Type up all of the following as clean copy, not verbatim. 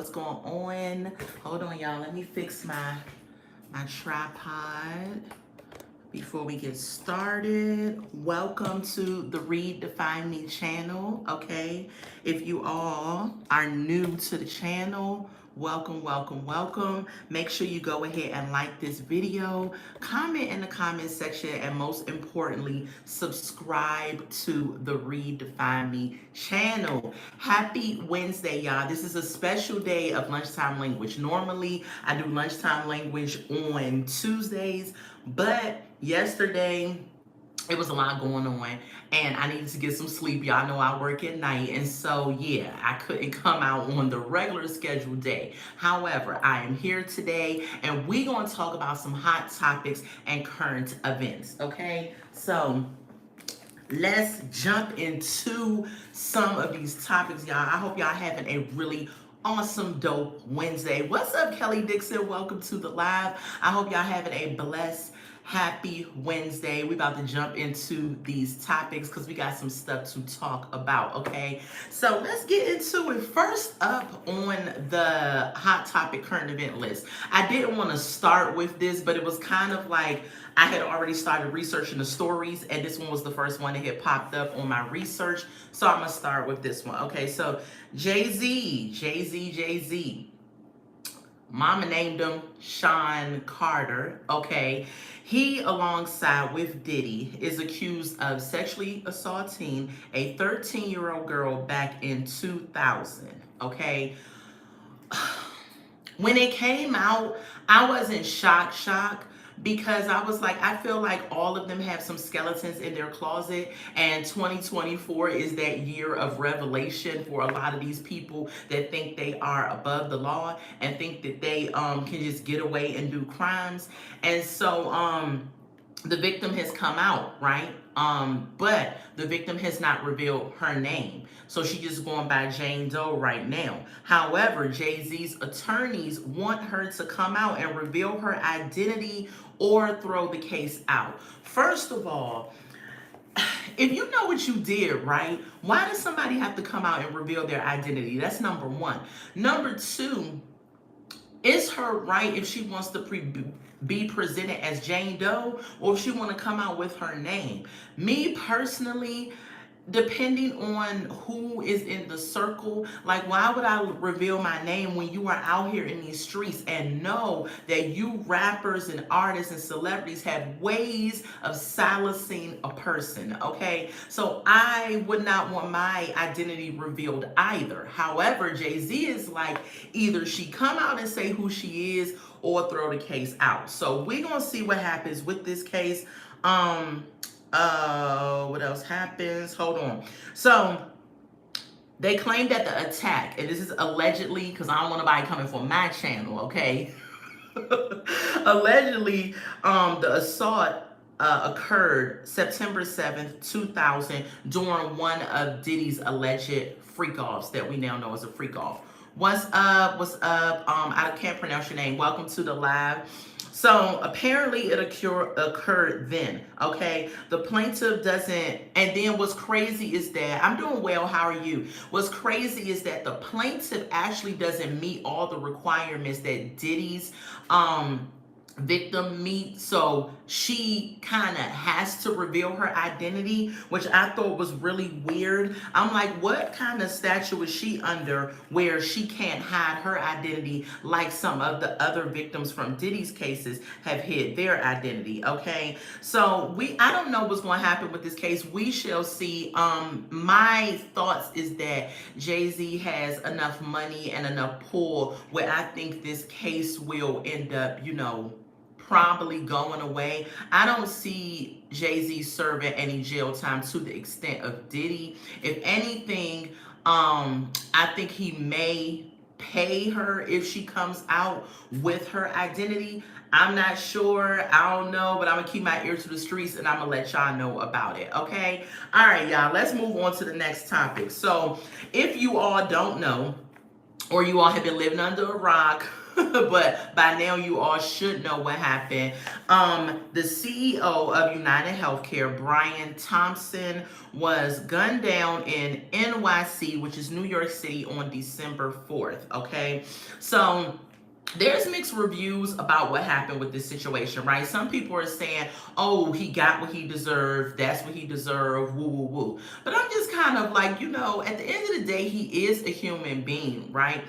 what's going on? Hold on, y'all. Let me fix my tripod before we get started. Welcome to the Read Define Me channel. Okay, if you all are new to the channel, welcome. Make sure you go ahead and like this video, comment in the comment section, and most importantly, subscribe to the Read Define Me channel. Happy Wednesday, y'all. This is a special day of lunchtime language. Normally I do lunchtime language on Tuesdays, but yesterday it was a lot going on and I needed to get some sleep. Y'all know I work at night, and so yeah, I couldn't come out on the regular scheduled day. However, I am here today and we're going to talk about some hot topics and current events. Okay, so let's jump into some of these topics, y'all. I hope y'all having a really awesome, dope Wednesday. What's up, Kelly Dixon? Welcome to the live. I hope y'all having a blessed, happy Wednesday. We about to jump into these topics because we got some stuff to talk about, okay? So let's get into it. First up on the hot topic current event list. I didn't want to start with this, but it was kind of like I had already started researching the stories, and this one was the first one that had popped up on my research. So I'm gonna start with this one. Okay, so Jay-Z. Mama named him Sean Carter. Okay, he, alongside with Diddy, is accused of sexually assaulting a 13-year-old girl back in 2000. Okay, when it came out, I wasn't shocked because I was like, I feel like all of them have some skeletons in their closet, and 2024 is that year of revelation for a lot of these people that think they are above the law and think that they can just get away and do crimes. And so the victim has come out, right? But the victim has not revealed her name. So she's just going by Jane Doe right now. However, Jay-Z's attorneys want her to come out and reveal her identity or throw the case out. First of all, if you know what you did, right, why does somebody have to come out and reveal their identity? That's number one. Number two, it's her right if she wants to be presented as Jane Doe or if she want to come out with her name. Me personally, depending on who is in the circle, like, why would I reveal my name when you are out here in these streets and know that you rappers and artists and celebrities have ways of silencing a person? Okay, so I would not want my identity revealed either. However, Jay-Z is like, either she come out and say who she is or throw the case out. So we're gonna see what happens with this case. What else happens? Hold on. So they claim that the attack, and this is allegedly, because I don't want nobody coming for my channel, okay? Allegedly, the assault occurred September 7th, 2000, during one of Diddy's alleged freak-offs that we now know as a freak-off. What's up? I can't pronounce your name. Welcome to the live. So apparently it occurred then, okay? The plaintiff doesn't, and then what's crazy is that, I'm doing well, how are you? What's crazy is that the plaintiff actually doesn't meet all the requirements that Diddy's victim meet, so she kind of has to reveal her identity, which I thought was really weird. I'm like, what kind of statute is she under where she can't hide her identity like some of the other victims from Diddy's cases have hid their identity? Okay, so I don't know what's going to happen with this case. We shall see. My thoughts is that Jay-Z has enough money and enough pull where I think this case will end up, probably going away. I don't see Jay-Z serving any jail time to the extent of Diddy. If anything, I think he may pay her if she comes out with her identity. I'm not sure. I don't know, but I'm going to keep my ear to the streets and I'm going to let y'all know about it, okay? All right, y'all, let's move on to the next topic. So if you all don't know, or you all have been living under a rock. But by now you all should know what happened. The CEO of United Healthcare, Brian Thompson, was gunned down in NYC, which is New York City, on December 4th. Okay, so there's mixed reviews about what happened with this situation, right? Some people are saying, oh, he got what he deserved. That's what he deserved. Woo, woo, woo. But I'm just kind of like, at the end of the day, he is a human being, right?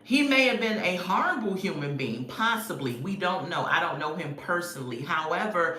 He may have been a horrible human being, possibly. We don't know. I don't know him personally. However,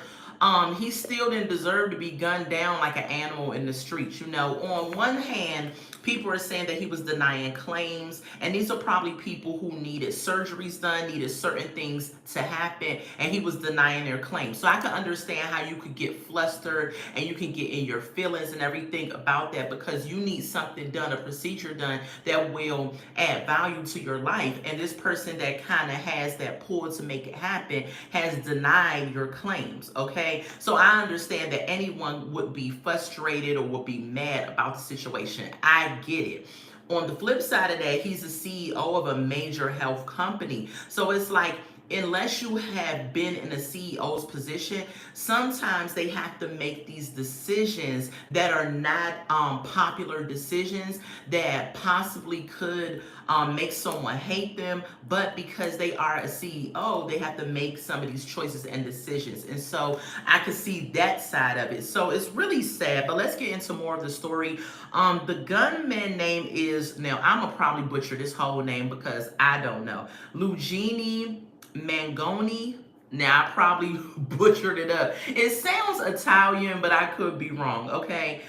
he still didn't deserve to be gunned down like an animal in the streets. On one hand, people are saying that he was denying claims, and these are probably people who needed surgeries done, needed certain things to happen, and he was denying their claims. So I can understand how you could get flustered and you can get in your feelings and everything about that, because you need something done, a procedure done that will add value to your life. And this person that kind of has that pull to make it happen has denied your claims, okay? So I understand that anyone would be frustrated or would be mad about the situation. I get it. On the flip side of that, he's the CEO of a major health company. So it's like, unless you have been in a CEO's position, sometimes they have to make these decisions that are not popular decisions that possibly could make someone hate them, but because they are a CEO, they have to make some of these choices and decisions. And so I could see that side of it. So it's really sad, but let's get into more of the story. The gunman name is, now I'm gonna probably butcher this whole name because I don't know, Luigini Mangoni. Now, I probably butchered it up. It sounds Italian, but I could be wrong, okay?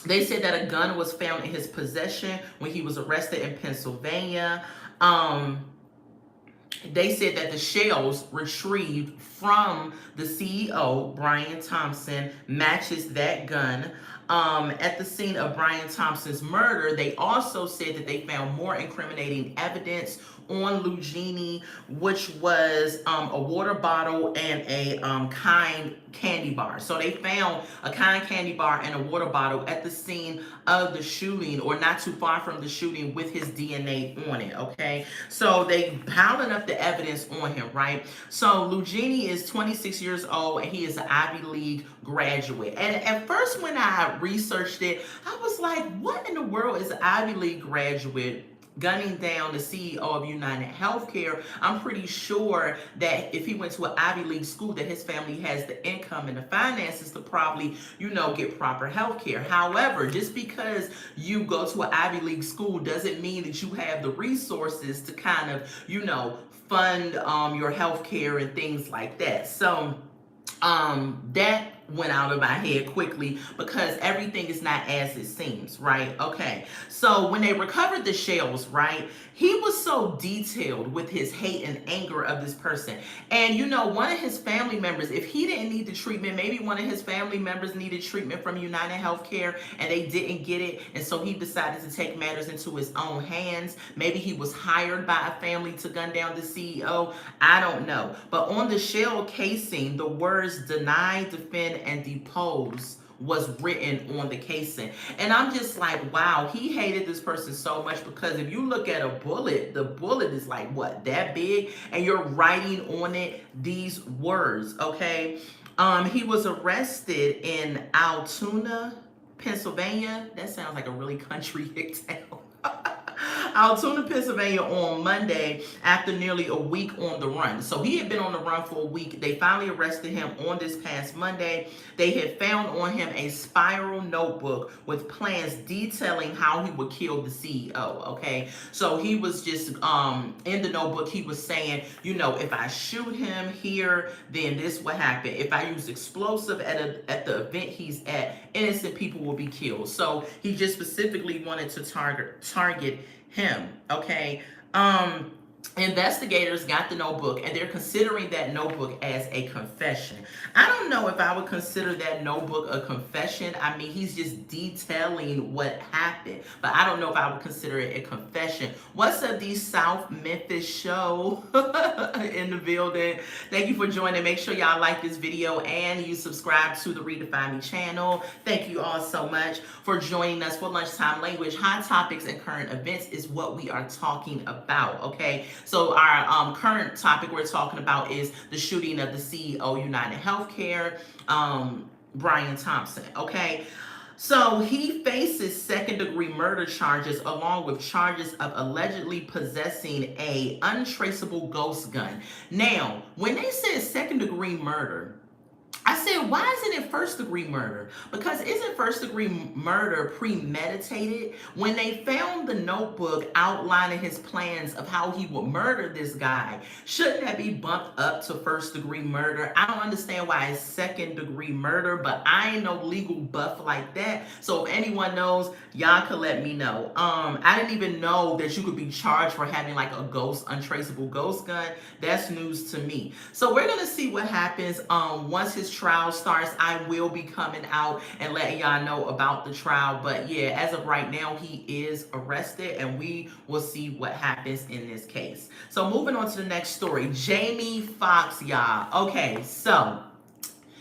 They said that a gun was found in his possession when he was arrested in Pennsylvania. They said that the shells retrieved from the CEO, Brian Thompson, matches that gun. At the scene of Brian Thompson's murder, they also said that they found more incriminating evidence on Luigini, which was a water bottle and a Kind candy bar. So they found a Kind candy bar and a water bottle at the scene of the shooting, or not too far from the shooting, with his DNA on it, okay? So they piling up the evidence on him, right? So Luigini is 26 years old, and he is an Ivy League graduate. And at first when I researched it, I was like, what in the world is an Ivy League graduate gunning down the CEO of United Healthcare? I'm pretty sure that if he went to an Ivy League school, that his family has the income and the finances to probably, get proper healthcare. However, just because you go to an Ivy League school doesn't mean that you have the resources to kind of, fund your healthcare and things like that. So that went out of my head quickly, because everything is not as it seems, right? Okay, so when they recovered the shells, right, he was so detailed with his hate and anger of this person. And one of his family members, if he didn't need the treatment, maybe one of his family members needed treatment from United Healthcare and they didn't get it, and so he decided to take matters into his own hands. Maybe he was hired by a family to gun down the CEO. I don't know. But on the shell casing, the words deny, defend, and depose was written on the casing. And I'm just like, wow, he hated this person so much, because if you look at a bullet, the bullet is like, what, that big? And you're writing on it these words, okay? He was arrested in Altoona, Pennsylvania. That sounds like a really country hick town. Altoona, Pennsylvania, on Monday after nearly a week on the run. So he had been on the run for a week. They finally arrested him on this past Monday. They had found on him a spiral notebook with plans detailing how he would kill the CEO, okay? So he was just, in the notebook, he was saying, if I shoot him here, then this will happen. If I use explosive at the event he's at, innocent people will be killed. So he just specifically wanted to target him, okay? investigators got the notebook and they're considering that notebook as a confession. I don't know if I would consider that notebook a confession. I mean, he's just detailing what happened, but I don't know if I would consider it a confession. What's up, the South Memphis show in the building? Thank you for joining. Make sure y'all like this video and you subscribe to the Redefine Me channel. Thank you all so much for joining us for Lunchtime Language. Hot topics and current events is what we are talking about, okay? So our current topic we're talking about is the shooting of the CEO United Healthcare, Brian Thompson, okay? So he faces second-degree murder charges along with charges of allegedly possessing a untraceable ghost gun. Now, when they said second-degree murder, I said, why isn't it first degree murder? Because isn't first degree murder premeditated? When they found the notebook outlining his plans of how he would murder this guy, shouldn't that be bumped up to first degree murder? I don't understand why it's second degree murder, but I ain't no legal buff like that. So if anyone knows, y'all could let me know. I didn't even know that you could be charged for having like a untraceable ghost gun. That's news to me. So we're gonna see what happens once his trial starts. I will be coming out and letting y'all know about the trial, but yeah, as of right now, he is arrested and we will see what happens in this case. So moving on to the next story, Jamie Foxx, y'all. Okay, so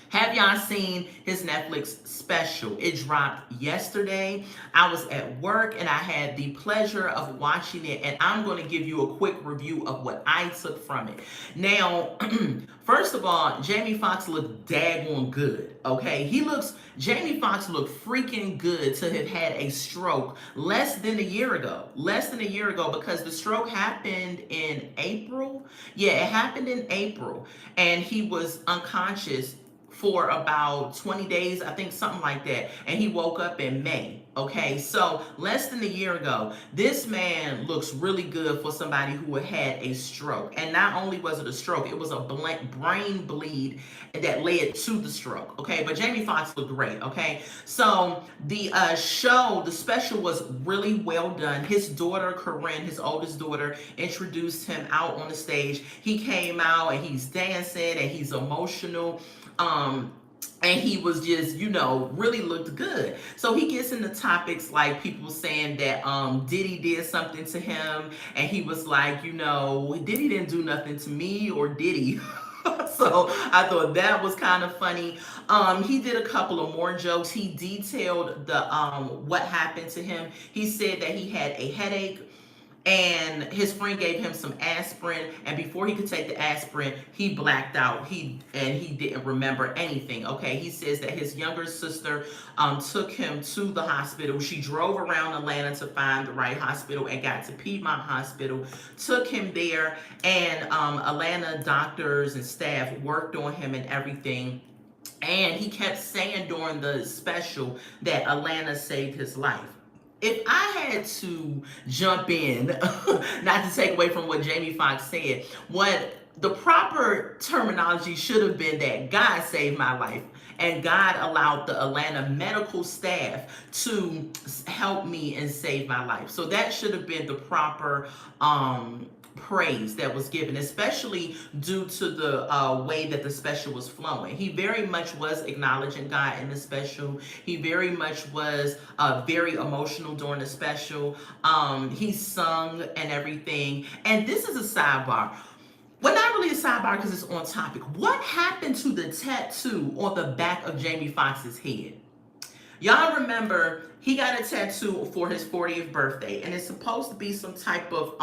have y'all seen his Netflix special? It dropped yesterday. I was at work and I had the pleasure of watching it, and I'm going to give you a quick review of what I took from it. Now, first of all, Jamie Foxx looked daggone good, okay? Jamie Foxx looked freaking good to have had a stroke less than a year ago. Less than a year ago, because the stroke happened in April. Yeah, it happened in April, and he was unconscious for about 20 days, I think, something like that. And he woke up in May. Okay, so less than a year ago, this man looks really good for somebody who had a stroke. And not only was it a stroke, it was a brain bleed that led to the stroke. Okay, but Jamie Foxx looked great. Okay, so the special was really well done. His daughter, Corinne, his oldest daughter, introduced him out on the stage. He came out and he's dancing and he's emotional. And he was just, really looked good. So he gets into topics like people saying that Diddy did something to him, and he was like, Diddy didn't do nothing to me, or did he? So I thought that was kind of funny. He did a couple of more jokes. He detailed the what happened to him. He said that he had a headache, and his friend gave him some aspirin, and before he could take the aspirin, he blacked out. He didn't remember anything. Okay, he says that his younger sister took him to the hospital. She drove around Atlanta to find the right hospital and got to Piedmont Hospital, took him there, and Atlanta doctors and staff worked on him and everything. And he kept saying during the special that Atlanta saved his life. If I had to jump in, not to take away from what Jamie Foxx said, what the proper terminology should have been that God saved my life and God allowed the Atlanta medical staff to help me and save my life. So that should have been the proper praise that was given, especially due to the way that the special was flowing. He very much was acknowledging God in the special. He very much was very emotional during the special. He sung and everything. And this is a sidebar. Well, not really a sidebar because it's on topic. What happened to the tattoo on the back of Jamie Foxx's head? Y'all remember he got a tattoo for his 40th birthday, and it's supposed to be some type of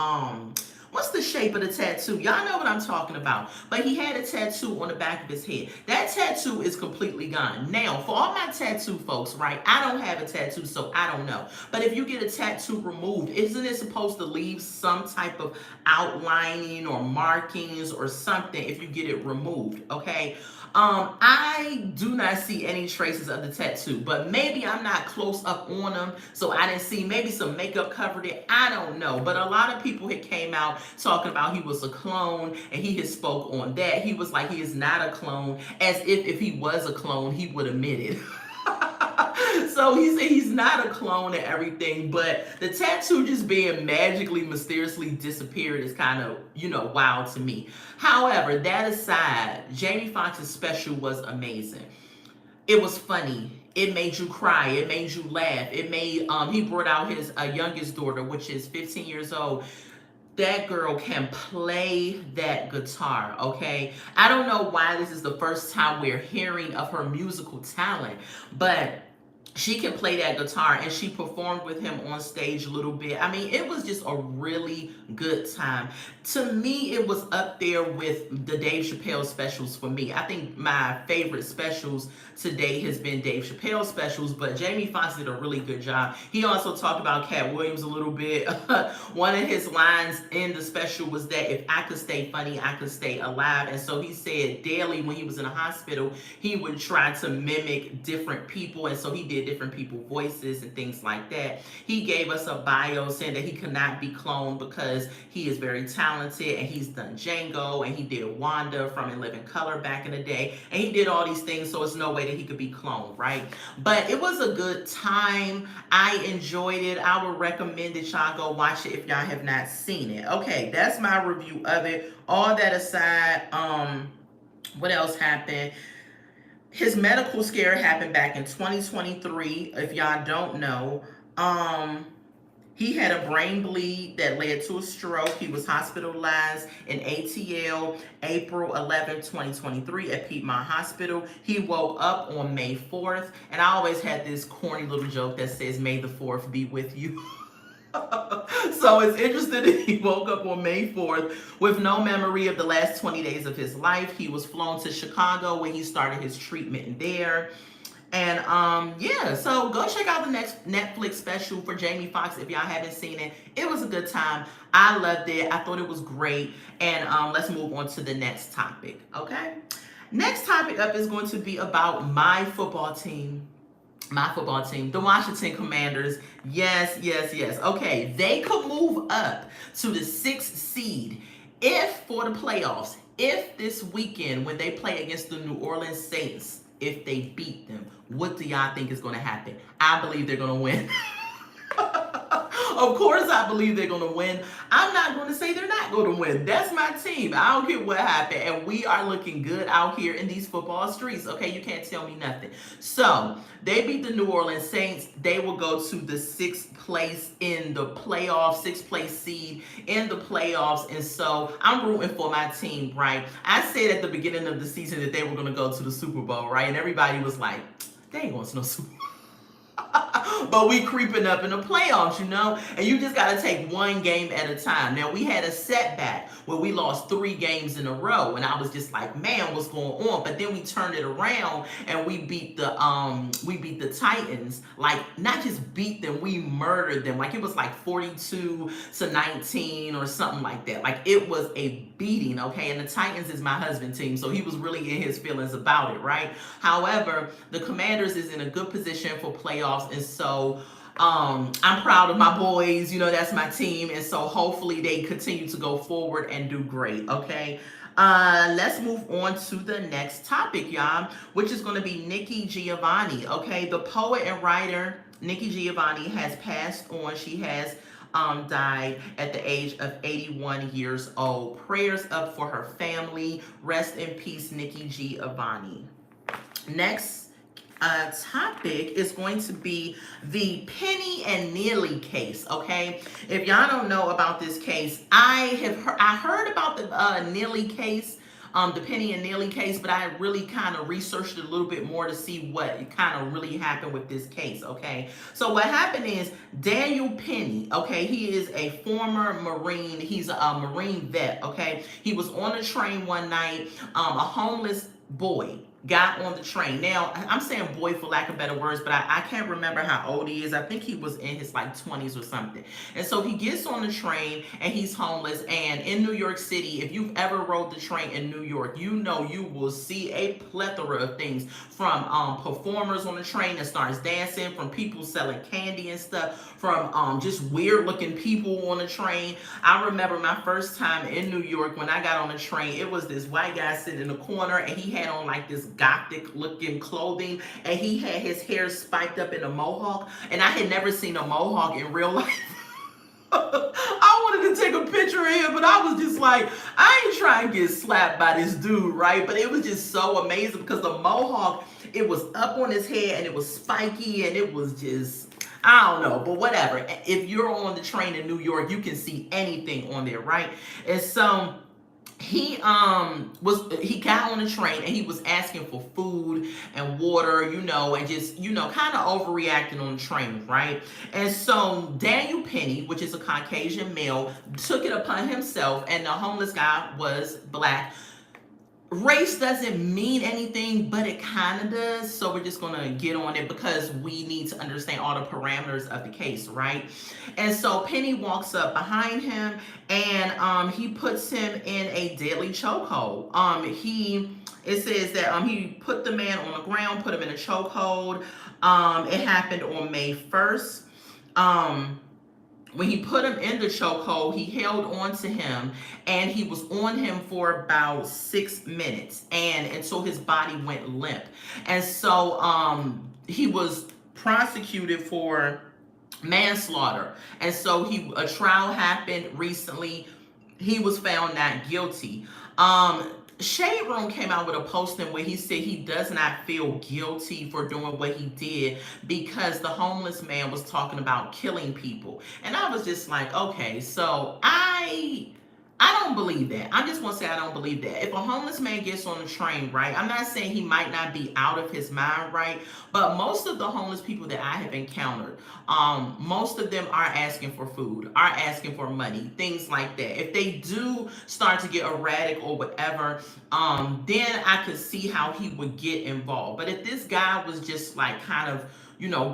what's the shape of the tattoo? Y'all know what I'm talking about. But he had a tattoo on the back of his head. That tattoo is completely gone. Now, for all my tattoo folks, right, I don't have a tattoo, so I don't know. But if you get a tattoo removed, isn't it supposed to leave some type of outlining or markings or something if you get it removed, okay? I do not see any traces of the tattoo, but maybe I'm not close up on them, so I didn't see. Maybe some makeup covered it. I don't know. But a lot of people had came out talking about he was a clone, and he had spoke on that. He was like, he is not a clone, as if he was a clone, he would admit it. So he said he's not a clone and everything, but the tattoo just being magically, mysteriously disappeared is kind of, wild to me. However, that aside, Jamie Foxx's special was amazing. It was funny. It made you cry. It made you laugh. It made he brought out his youngest daughter, which is 15 years old. That girl can play that guitar, okay? I don't know why this is the first time we're hearing of her musical talent, but she can play that guitar, and she performed with him on stage a little bit. I mean, it was just a really good time. To me, it was up there with the Dave Chappelle specials for me. I think my favorite specials today has been Dave Chappelle specials, but Jamie Foxx did a really good job. He also talked about Cat Williams a little bit. One of his lines in the special was that if I could stay funny, I could stay alive. And so he said daily when he was in a hospital, he would try to mimic different people. And so he did different people voices and things like that. He gave us a bio saying that he could not be cloned because he is very talented, and he's done Django, and he did Wanda from In Living Color back in the day, and he did all these things, so it's no way that he could be cloned, right? But it was a good time. I enjoyed it. I would recommend that y'all go watch it if y'all have not seen it. Okay, that's my review of it. All that aside, what else happened? His medical scare happened back in 2023. If y'all don't know, he had a brain bleed that led to a stroke. He was hospitalized in ATL April 11, 2023 at Piedmont Hospital. He woke up on May 4th, and I always had this corny little joke that says, "May the 4th be with you." So it's interesting that he woke up on May 4th with no memory of the last 20 days of his life. He was flown to Chicago where he started his treatment there. And yeah, so go check out the next Netflix special for Jamie Foxx if y'all haven't seen it. It was a good time. I loved it. I thought it was great. And let's move on to the next topic, okay? Next topic up is going to be about my football team. My football team, the Washington Commanders. Yes, yes, yes. Okay, they could move up to the 6th seed if for the playoffs, if this weekend when they play against the New Orleans Saints, if they beat them. What do y'all think is going to happen? I believe they're going to win. Of course I believe they're going to win. I'm not going to say they're not going to win. That's my team. I don't care what happened. And we are looking good out here in these football streets. Okay, you can't tell me nothing. So, they beat the New Orleans Saints. They will go to the 6th place in the playoffs, 6th place seed in the playoffs. And so, I'm rooting for my team, right? I said at the beginning of the season that they were going to go to the Super Bowl, right? And everybody was like, they ain't going to no Super Bowl. But we creeping up in the playoffs, and you just got to take one game at a time. Now, we had a setback where we lost 3 games in a row, and I was just like, man, what's going on? But then we turned it around and we beat the Titans. Like, not just beat them, we murdered them. Like, it was like 42-19 or something like that. Like, it was a beating, okay? And the Titans is my husband's team, so he was really in his feelings about it, right? However, the Commanders is in a good position for playoffs, and so I'm proud of my boys. That's my team, and so hopefully they continue to go forward and do great, okay? Let's move on to the next topic, y'all, which is going to be Nikki Giovanni, okay? The poet and writer Nikki Giovanni has passed on. She has died at the age of 81 years old. Prayers up for her family. Rest in peace, Nikki Giovanni. Next topic is going to be the Penny and Neely case, okay? If y'all don't know about this case, I heard about the Neely case, the Penny and Neely case, but I really kind of researched it a little bit more to see what kind of really happened with this case, okay? So what happened is Daniel Penny, okay, he is a former Marine. He's a Marine vet, okay? He was on a train one night. A homeless boy got on the train. Now, I'm saying boy for lack of better words, but I can't remember how old he is. I think he was in his 20s or something. And so he gets on the train and he's homeless. And in New York City, if you've ever rode the train in New York, you will see a plethora of things, from performers on the train that starts dancing, from people selling candy and stuff, from just weird looking people on the train. I remember my first time in New York when I got on the train, it was this white guy sitting in the corner and he had on like this gothic looking clothing, and he had his hair spiked up in a mohawk, and I had never seen a mohawk in real life. I wanted to take a picture of him, but I was just like, I ain't trying to get slapped by this dude, right? But it was just so amazing because the mohawk, it was up on his head and it was spiky and it was just, I don't know, but whatever. If you're on the train in New York, you can see anything on there, right? And so he got on the train and he was asking for food and water, and just kind of overreacting on the train, right? And so Daniel Penny, which is a Caucasian male, took it upon himself, and the homeless guy was black. Race doesn't mean anything, but it kind of does. So we're just going to get on it because we need to understand all the parameters of the case, right? And so Penny walks up behind him and he puts him in a deadly chokehold. It says that he put the man on the ground, put him in a chokehold. It happened on May 1st. When he put him in the chokehold, he held on to him and he was on him for about 6 minutes and until his body went limp. And so he was prosecuted for manslaughter. And so a trial happened recently. He was found not guilty. Shade Room came out with a posting where he said he does not feel guilty for doing what he did because the homeless man was talking about killing people. And I was just like, okay, so I don't believe that. I just want to say I don't believe that. If a homeless man gets on the train, right, I'm not saying he might not be out of his mind, right, but most of the homeless people that I have encountered, most of them are asking for food, are asking for money, things like that. If they do start to get erratic or whatever, then I could see how he would get involved. But if this guy was just like kind of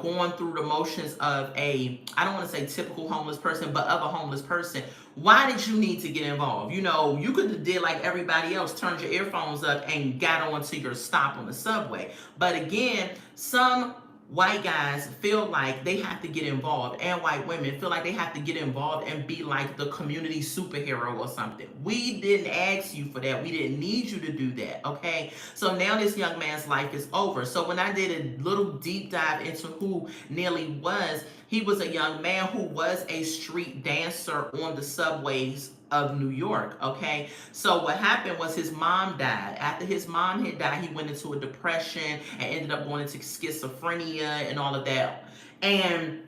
going through the motions of I don't want to say typical homeless person, but of a homeless person, why did you need to get involved? You could have did like everybody else, turned your earphones up and got on to your stop on the subway. But again, some white guys feel like they have to get involved, and white women feel like they have to get involved and be like the community superhero or something. We didn't ask you for that. We didn't need you to do that, okay? So now this young man's life is over. So when I did a little deep dive into who Neely was, he was a young man who was a street dancer on the subways of New York, okay? So what happened was his mom died. After his mom had died, he went into a depression and ended up going into schizophrenia and all of that. And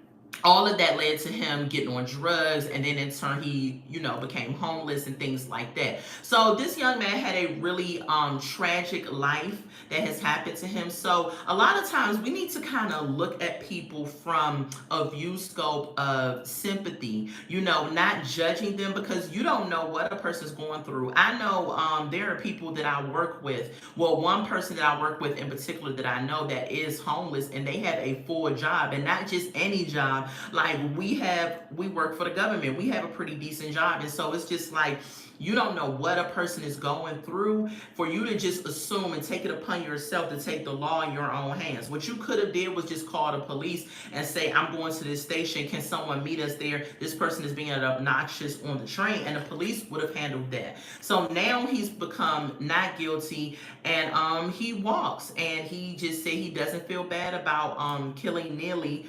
all of that led to him getting on drugs, and then in turn he, became homeless and things like that. So this young man had a really tragic life that has happened to him. So a lot of times we need to kind of look at people from a viewscope of sympathy, not judging them because you don't know what a person's going through. I know there are people that I work with. Well, one person that I work with in particular that I know that is homeless, and they have a full job, and not just any job. Like we work for the government. We have a pretty decent job. And so it's just like, you don't know what a person is going through for you to just assume and take it upon yourself to take the law in your own hands. What you could have did was just call the police and say, I'm going to this station. Can someone meet us there? This person is being obnoxious on the train. And the police would have handled that. So now he's become not guilty, and he walks, and he just said he doesn't feel bad about killing Neely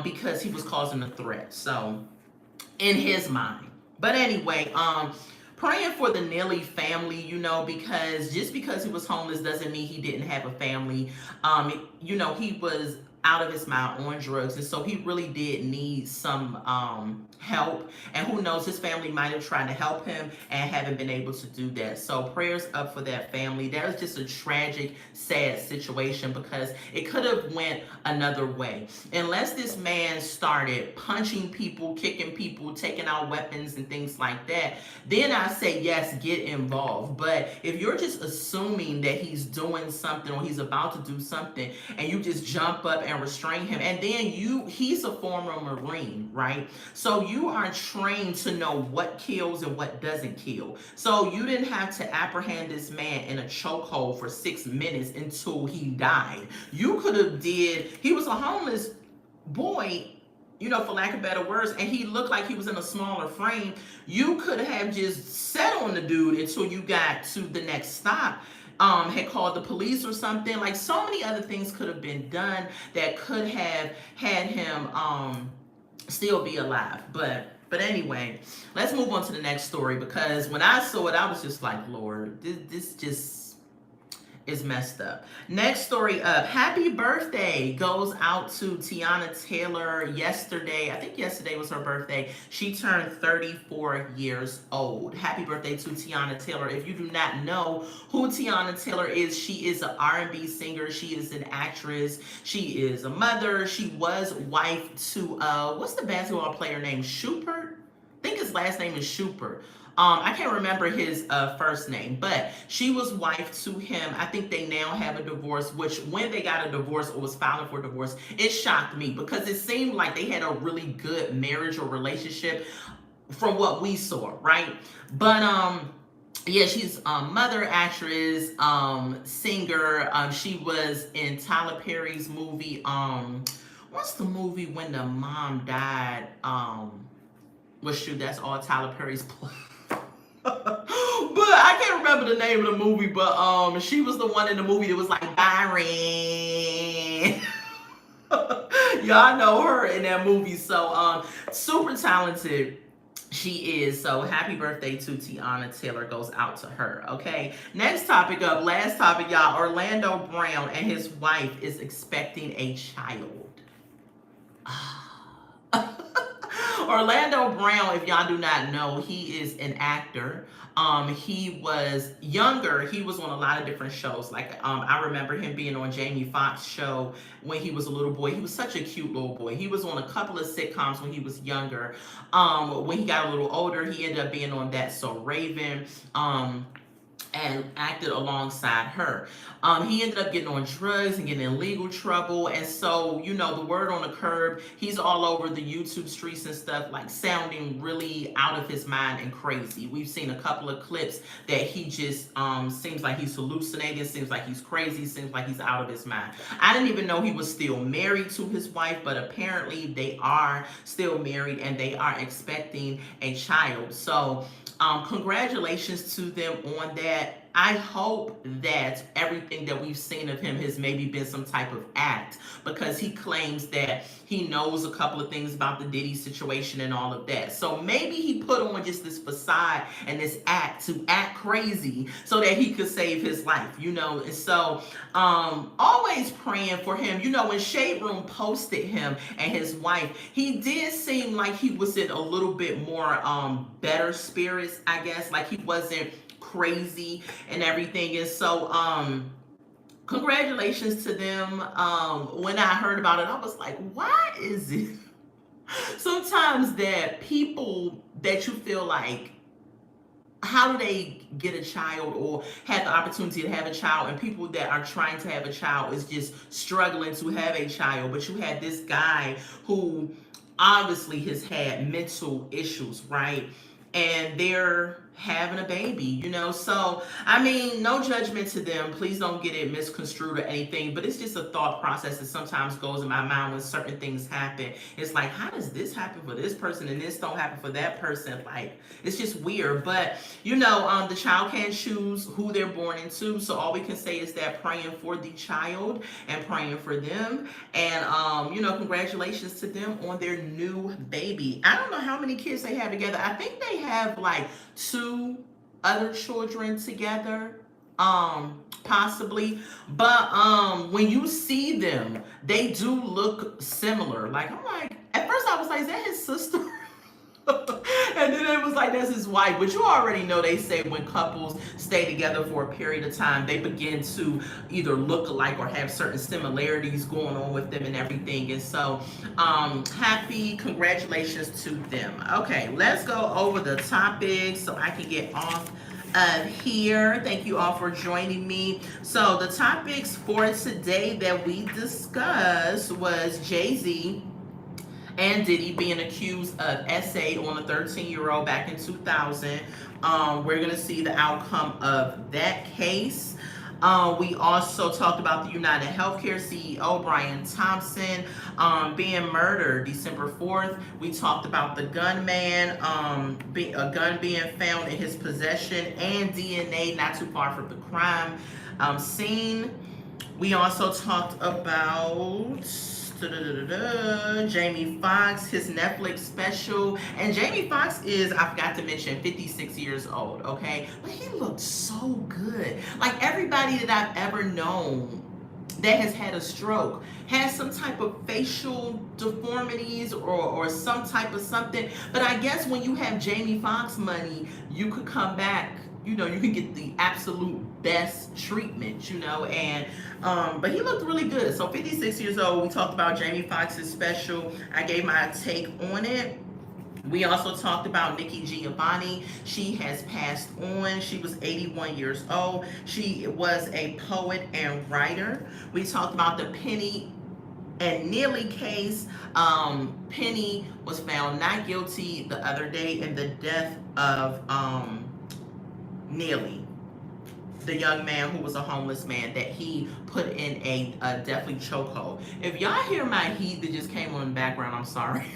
because he was causing a threat. So in his mind. But anyway, praying for the Neely family, because just because he was homeless doesn't mean he didn't have a family. He was out of his mind on drugs, and so he really did need some help, and who knows, his family might have tried to help him and haven't been able to do that. So prayers up for that family. That was just a tragic, sad situation because it could have went another way. Unless this man started punching people, kicking people, taking out weapons and things like that, then I say yes, get involved. But if you're just assuming that he's doing something or he's about to do something and you just jump up and restrain him, and then he's a former Marine, right? So you are trained to know what kills and what doesn't kill. So you didn't have to apprehend this man in a chokehold for 6 minutes until he died. You could have he was a homeless boy, for lack of better words, and he looked like he was in a smaller frame. You could have just sat on the dude until you got to the next stop. had called the police or something. Like, so many other things could have been done that could have had him still be alive. But anyway, let's move on to the next story, because when I saw it, I was just like, Lord, this just is messed up. Next story up. Happy birthday goes out to Teyana Taylor yesterday. I think yesterday was her birthday. She turned 34 years old. Happy birthday to Teyana Taylor. If you do not know who Teyana Taylor is, she is an R&B singer. She is an actress. She is a mother. She was wife to, what's the basketball player named Shupert? I think his last name is Shupert. I can't remember his first name, but she was wife to him. I think they now have a divorce, which when they got a divorce or was filing for divorce, it shocked me, because it seemed like they had a really good marriage or relationship from what we saw, right? But yeah, she's a mother, actress, singer. She was in Tyler Perry's movie. What's the movie when the mom died? Well, shoot, that's all Tyler Perry's play. But I can't remember the name of the movie, but she was the one in the movie that was like Byron. Y'all know her in that movie. So super talented she is. So happy birthday to Teyana Taylor goes out to her. Okay, next topic up, last topic, y'all. Orlando Brown and his wife is expecting a child. Orlando Brown, if y'all do not know, he is an actor. He was younger. He was on a lot of different shows. Like, I remember him being on Jamie Foxx's show when he was a little boy. He was such a cute little boy. He was on a couple of sitcoms when he was younger. When he got a little older, he ended up being on That's So Raven. And acted alongside her. He ended up getting on drugs and getting in legal trouble. And so, you know, the word on the curb, he's all over the YouTube streets and stuff, like sounding really out of his mind and crazy. We've seen a couple of clips that he just seems like he's hallucinating, seems like he's crazy, seems like he's out of his mind. I didn't even know he was still married to his wife, but apparently they are still married and they are expecting a child. So congratulations to them on that. I hope that everything that we've seen of him has maybe been some type of act, because he claims that he knows a couple of things about the Diddy situation and all of that. So maybe he put on just this facade and this act to act crazy so that he could save his life, you know. And so always praying for him. You know, when Shade Room posted him and his wife, he did seem like he was in a little bit more better spirits, I guess. Like he wasn't crazy and everything. And so congratulations to them. When I heard about it, I was like, why is it sometimes that people that you feel like, how do they get a child or have the opportunity to have a child, and people that are trying to have a child is just struggling to have a child? But you had this guy who obviously has had mental issues, right? And they're having a baby, you know. So I mean, no judgment to them, please don't get it misconstrued or anything, but it's just a thought process that sometimes goes in my mind when certain things happen. It's like, how does this happen for this person and this don't happen for that person? Like, it's just weird. But you know, the child can't choose who they're born into, so all we can say is that praying for the child and praying for them. And you know, congratulations to them on their new baby. I don't know how many kids they have together. I think they have like 2 other children together, possibly. But when you see them, they do look similar. Like, I'm like, at first I was like, is that his sister? And then it was like, that's his wife. But you already know, they say when couples stay together for a period of time, they begin to either look alike or have certain similarities going on with them and everything. And so happy congratulations to them. Okay, let's go over the topics so I can get off of here. Thank you all for joining me. So the topics for today that we discussed was Jay-Z and Diddy being accused of SA on a 13-year-old back in 2000. We're going to see the outcome of that case. We also talked about the United Healthcare CEO, Brian Thompson, being murdered December 4th. We talked about the gunman, a gun being found in his possession, and DNA not too far from the crime scene. We also talked about Jamie Foxx, his Netflix special. And Jamie Foxx is, I forgot to mention, 56 years old, okay? But he looked so good. Like everybody that I've ever known that has had a stroke has some type of facial deformities or some type of something. But I guess when you have Jamie Foxx money, you could come back, you can get the absolute best treatment, and but he looked really good. So 56 years old. We talked about Jamie Foxx's special. I gave my take on it. We also talked about Nikki Giovanni. She has passed on. She was 81 years old. She was a poet and writer. We talked about the Penny and Neely case. Penny was found not guilty the other day in the death of Neely, the young man who was a homeless man that he put in a deathly chokehold. If y'all hear my heat that just came on in the background, I'm sorry.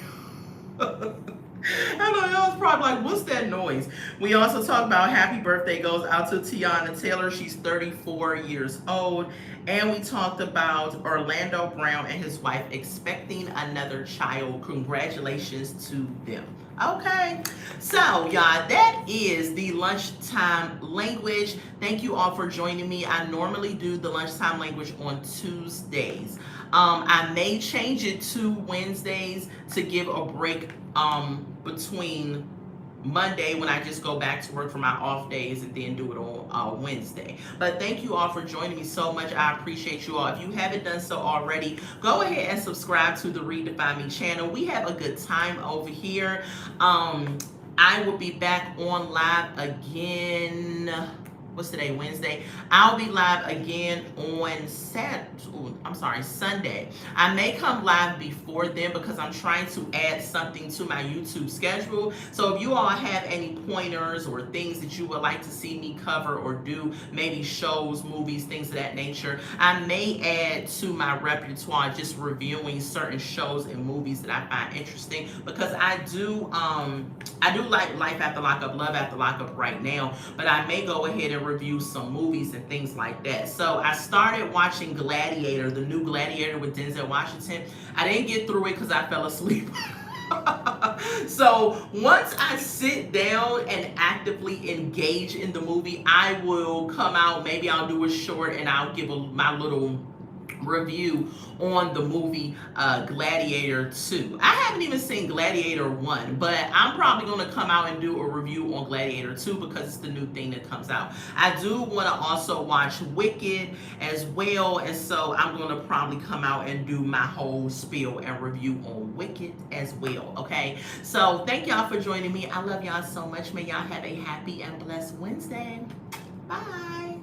I know y'all's probably like, what's that noise? We also talked about happy birthday goes out to Tiana Taylor. She's 34 years old. And we talked about Orlando Brown and his wife expecting another child. Congratulations to them. Okay, so y'all, that is the lunchtime language. Thank you all for joining me. I normally do the lunchtime language on Tuesdays. I may change it to Wednesdays to give a break between Monday when I just go back to work for my off days and then do it on Wednesday. But thank you all for joining me so much. I appreciate you all. If you haven't done so already, go ahead and subscribe to the Redefine Me channel. We have a good time over here. I will be back on live again. What's today? Wednesday. I'll be live again on Sunday. I may come live before then because I'm trying to add something to my YouTube schedule. So if you all have any pointers or things that you would like to see me cover or do, maybe shows, movies, things of that nature, I may add to my repertoire just reviewing certain shows and movies that I find interesting, because I do like Life After Lockup, Love After Lockup right now, but I may go ahead and review some movies and things like that. So I started watching Gladiator, the new Gladiator with Denzel Washington. I didn't get through it because I fell asleep. So once I sit down and actively engage in the movie, I will come out, maybe I'll do a short and I'll give my little review on the movie Gladiator 2. I haven't even seen Gladiator 1, but I'm probably going to come out and do a review on Gladiator 2 because it's the new thing that comes out. I do want to also watch Wicked as well, and so I'm going to probably come out and do my whole spiel and review on Wicked as well, okay? So thank y'all for joining me. I love y'all so much. May y'all have a happy and blessed Wednesday. Bye.